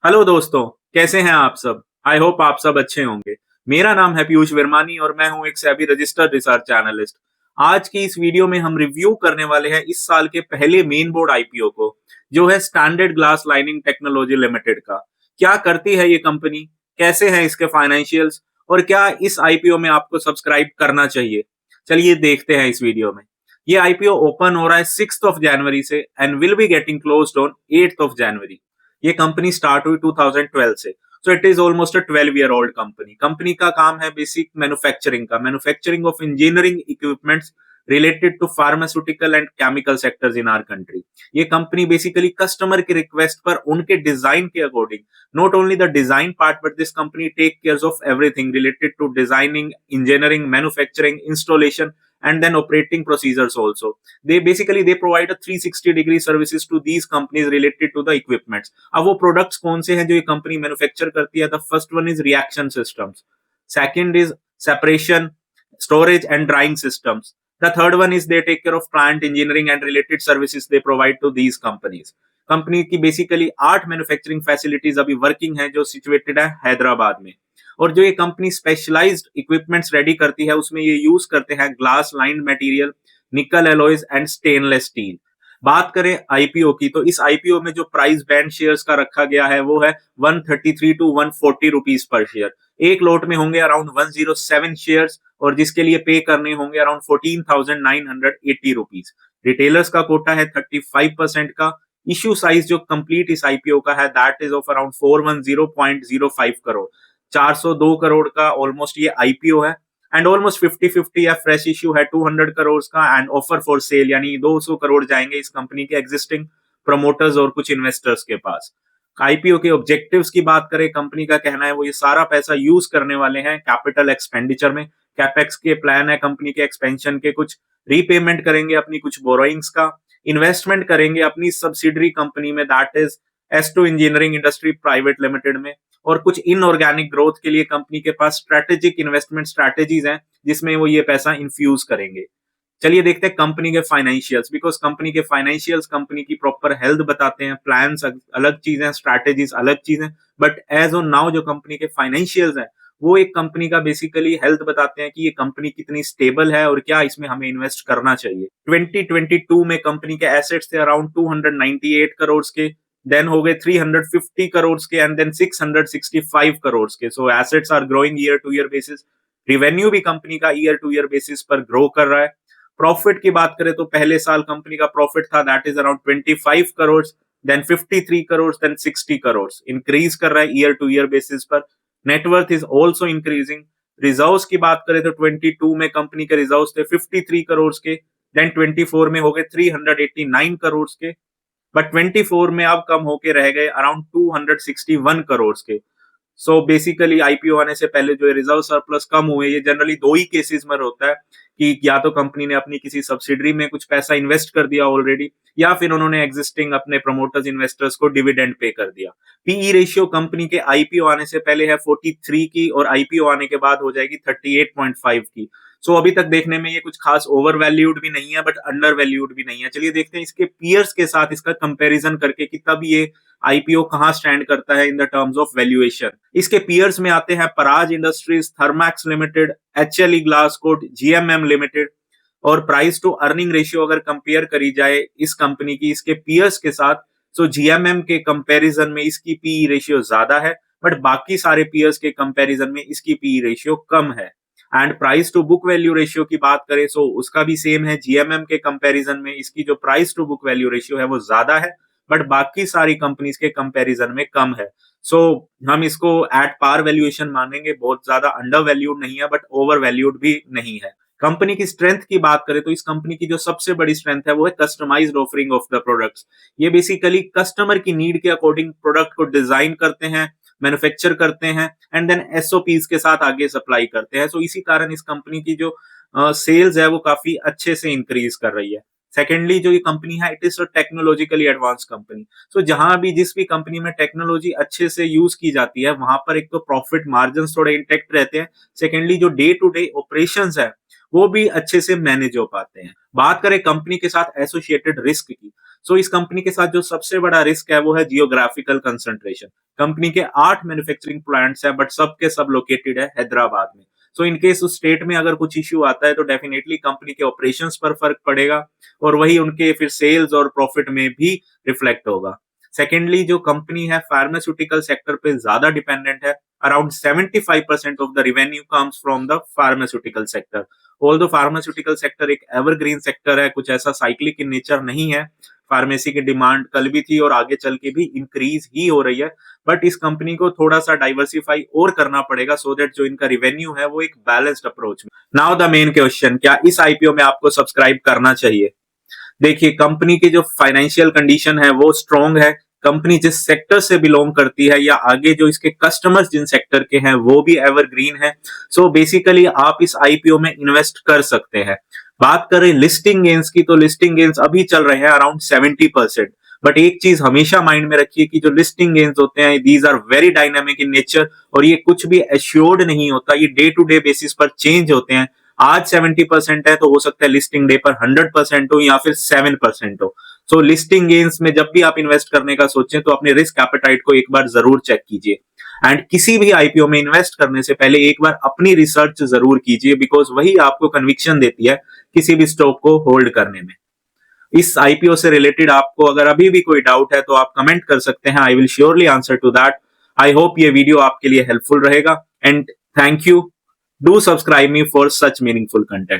Hello दोस्तों, कैसे हैं आप सब? आई होप आप सब अच्छे होंगे। मेरा नाम है पीयूष वर्मानी और मैं हूं एक सेबी रजिस्टर्ड रिसर्च एनालिस्ट। आज की इस वीडियो में हम रिव्यू करने वाले हैं इस साल के पहले मेन बोर्ड आईपीओ को, जो है standard glass lining technology limited का। क्या करती है ये कंपनी, कैसे हैं इसके फाइनेंशियल्स और क्या इस आईपीओ में आपको सब्सक्राइब करना चाहिए? चलिए देखते हैं इस वीडियो में। ये आईपीओ ओपन हो रहा है 6 जनवरी से and will be getting closed on 8 January. ये कंपनी स्टार्ट हुई 2012 से। So it is almost a 12 year old company. Company का काम है basic manufacturing of engineering equipments related to pharmaceutical and chemical sectors in our country. ये company basically customer के request पर उनके डिजाइन के according, not only the design part but this company take cares of everything related to designing, engineering, manufacturing, installation and then operating procedures also. They provide a 360-degree services to these companies related to the equipments. अब वो products कौन से हैं जो ये company manufacture करती है? The first one is reaction systems. Second is separation, storage and drying systems. The third one is they take care of plant engineering and related services they provide to these companies. Company की basically 8 manufacturing facilities अभी working है जो situated है हैदराबाद में। और जो ये company specialised equipments ready करती है उसमें ये यूज करते हैं ग्लास लाइंड मटेरियल, निकल एलॉयज एंड स्टेनलेस स्टील। बात करें आईपीओ की तो इस आईपीओ में जो प्राइस बैंड शेयर्स का रखा गया है वो है 133 टू 140 रुपीज पर शेयर। एक लोट में होंगे अराउंड 107 शेयर्स और जिसके लिए पे करने होंगे अराउंड 14,980 रुपीज। रिटेलर्स का कोटा है 35% का। इश्यू साइज जो कंप्लीट इस आईपीओ का है that is of around 410.05 crore. 402 crore का ऑलमोस्ट ये आईपीओ है एंड ऑलमोस्ट 50-50 या फ्रेश इश्यू है 200 करोड़ का एंड ऑफर फॉर सेल यानी 200 करोड़ जाएंगे इस कंपनी के एग्जिस्टिंग प्रमोटर्स और कुछ इन्वेस्टर्स के पास। आईपीओ के ऑब्जेक्टिव्स की बात करें, कंपनी का कहना है वो ये सारा पैसा यूज करने वाले हैं कैपिटल एक्सपेंडिचर में। कैपेक्स के प्लान है कंपनी के एक्सपेंशन के, कुछ रीपेमेंट करेंगे अपनी कुछ बोरोइंग्स का, इन्वेस्टमेंट करेंगे अपनी सब्सिडरी कंपनी में that is S2 engineering industry private limited में, और कुछ इनऑर्गेनिक ग्रोथ के लिए कंपनी के पास स्ट्रेटेजिक इन्वेस्टमेंट स्ट्रेटेजीज हैं जिसमें वो ये पैसा इन्फ्यूज करेंगे। चलिए देखते हैं कंपनी के फाइनेंशियल्स, बिकॉज कंपनी के फाइनेंशियल्स कंपनी की प्रॉपर हेल्थ बताते हैं। प्लान्स अलग चीज है, स्ट्रैटेजीज अलग चीज है, बट एज ऑन नाउ जो कंपनी के फाइनेंशियल्स हैं वो एक कंपनी का बेसिकली हेल्थ बताते हैं कि ये कंपनी कितनी स्टेबल है और क्या इसमें हमें इन्वेस्ट करना चाहिए। 2022 में कंपनी के एसेट्स थे अराउंड 298 करोड़ के, देन हो गए 350 करोड़ के एंड देन 665 करोड़ के। So assets are growing year to year basis. Revenue भी कंपनी का ईयर टू ईयर बेसिस पर ग्रो कर रहा है। प्रॉफिट की बात करें तो पहले साल कंपनी का प्रॉफिट था that is around 25 crore, then 53 crore, then 60 crore. Increase कर रहा है ईयर टू ईयर बेसिस पर। Net worth is also increasing. Reserves की बात करें तो 22 में कंपनी के रिजर्व्स थे 53 करोड़ के, देन 24 में हो गए 389 करोड़ के, बट 24 में अब कम होके रह गए अराउंड 261 करोड़ के। सो बेसिकली आईपीओ आने से पहले जो रिजर्व सरप्लस कम हुए, ये जनरली दो ही केसेस में होता है कि या तो कंपनी ने अपनी किसी सब्सिडरी में कुछ पैसा इन्वेस्ट कर दिया ऑलरेडी, या फिर उन्होंने एग्जिस्टिंग अपने प्रमोटर्स इन्वेस्टर्स को डिविडेंड पे कर दिया। पीई रेशियो कंपनी के आईपीओ आने से पहले है 43 की और आईपीओ आने के बाद हो जाएगी 38.5 की। सो अभी तक देखने में ये कुछ खास ओवर वैल्यूड भी नहीं है बट अंडर वैल्यूड भी नहीं है। चलिए देखते हैं इसके पीयर्स के साथ इसका कंपैरिजन करके कि तब ये आईपीओ कहां स्टैंड करता है in the terms of valuation. इसके पीयर्स में आते हैं Praj industries, Thermax limited, HLE Glascoat, GMM limited. और प्राइस टू अर्निंग रेशियो अगर कंपेयर करी जाए इस कंपनी की इसके पीयर्स के साथ, तो जीएमएम के कंपैरिजन में इसकी पीई रेशियो ज्यादा है बट बाकी सारे पीयर्स के कंपैरिजन में इसकी पीई रेशियो कम है। And price to book value ratio की बात करें सो उसका भी सेम है। जीएमएम के कंपैरिजन में इसकी जो price to book value ratio है वो ज्यादा है बट बाकी सारी कंपनीज के कंपैरिजन में कम है। सो हम इसको एट पार वैल्यूएशन मानेंगे, बहुत ज्यादा अंडर वैल्यूड नहीं है बट ओवर वैल्यूड भी नहीं है। कंपनी की स्ट्रेंथ की बात करें तो इस कंपनी की जो सबसे बड़ी स्ट्रेंथ है वो है customised offering of the products. ये बेसिकली कस्टमर की नीड के अकॉर्डिंग प्रोडक्ट को डिजाइन करते हैं, मैन्युफैक्चर करते हैं एंड देन एसओपीज के साथ आगे सप्लाई करते हैं। सो इसी कारण इस कंपनी की जो सेल्स है वो काफी अच्छे से इंक्रीज कर रही है। सेकेंडली जो ये कंपनी है it is a technologically advance company. So जहां भी जिस भी कंपनी में टेक्नोलॉजी अच्छे से यूज की जाती है वहां पर एक तो प्रॉफिट मार्जिन थोड़े इंटेक्ट रहते हैं, सेकेंडली जो डे टू डे ऑपरेशंस है वो भी अच्छे से मैनेज हो पाते हैं। बात करें कंपनी के साथ एसोसिएटेड रिस्क की, सो इस कंपनी के साथ जो सबसे बड़ा रिस्क है वो है जियोग्राफिकल कंसंट्रेशन। कंपनी के 8 मैन्युफैक्चरिंग प्लांट्स हैं, बट सब के सब लोकेटेड है हैदराबाद में। सो इन केस उस स्टेट में अगर कुछ इश्यू आता है तो डेफिनेटली कंपनी के ऑपरेशंस पर फर्क पड़ेगा और वही उनके फिर सेल्स और प्रॉफिट में भी रिफ्लेक्ट होगा। सेकेंडली, जो कंपनी है फार्मास्यूटिकल सेक्टर पे ज्यादा डिपेंडेंट है। Around 75% of the revenue comes from the pharmaceutical sector. Although pharmaceutical sector एक एवरग्रीन सेक्टर है, कुछ ऐसा साइक्लिक इन नेचर नहीं है। फार्मेसी की डिमांड कल भी थी और आगे चल के भी इंक्रीज ही हो रही है, बट इस कंपनी को थोड़ा सा डाइवर्सिफाई और करना पड़ेगा सो दैट जो इनका रिवेन्यू है वो एक बैलेंस्ड अप्रोच में। नाउ द मेन क्वेश्चन, क्या इस आईपीओ में आपको सब्सक्राइब करना चाहिए? देखिए, कंपनी की जो फाइनेंशियल कंडीशन है वो स्ट्रॉन्ग है। कंपनी जिस सेक्टर से बिलोंग करती है या आगे जो इसके कस्टमर्स जिन सेक्टर के हैं वो भी एवरग्रीन है। सो बेसिकली आप इस आईपीओ में इन्वेस्ट कर सकते हैं। बात करें लिस्टिंग गेन्स की, तो लिस्टिंग गेन्स अभी चल रहे हैं अराउंड 70%। बट एक चीज हमेशा माइंड में रखिए कि जो लिस्टिंग गेन्स होते हैं these are very dynamic in nature और ये कुछ भी एश्योर्ड नहीं होता, ये डे टू डे बेसिस पर चेंज होते हैं। आज 70% है तो हो सकता है लिस्टिंग डे पर 100% हो या फिर 7% हो। सो लिस्टिंग गेन्स में जब भी आप इन्वेस्ट करने का सोचें तो अपने रिस्क एपेटाइट को एक बार जरूर चेक कीजिए। एंड किसी भी आईपीओ में इन्वेस्ट करने से पहले एक बार अपनी रिसर्च जरूर कीजिए, बिकॉज वही आपको कन्विक्शन देती है किसी भी स्टॉक को होल्ड करने में। इस आईपीओ से रिलेटेड आपको अगर अभी भी कोई डाउट है तो आप कमेंट कर सकते हैं। I will surely answer to that. I hope ये वीडियो आपके लिए हेल्पफुल रहेगा and thank you. Do subscribe me for such meaningful content.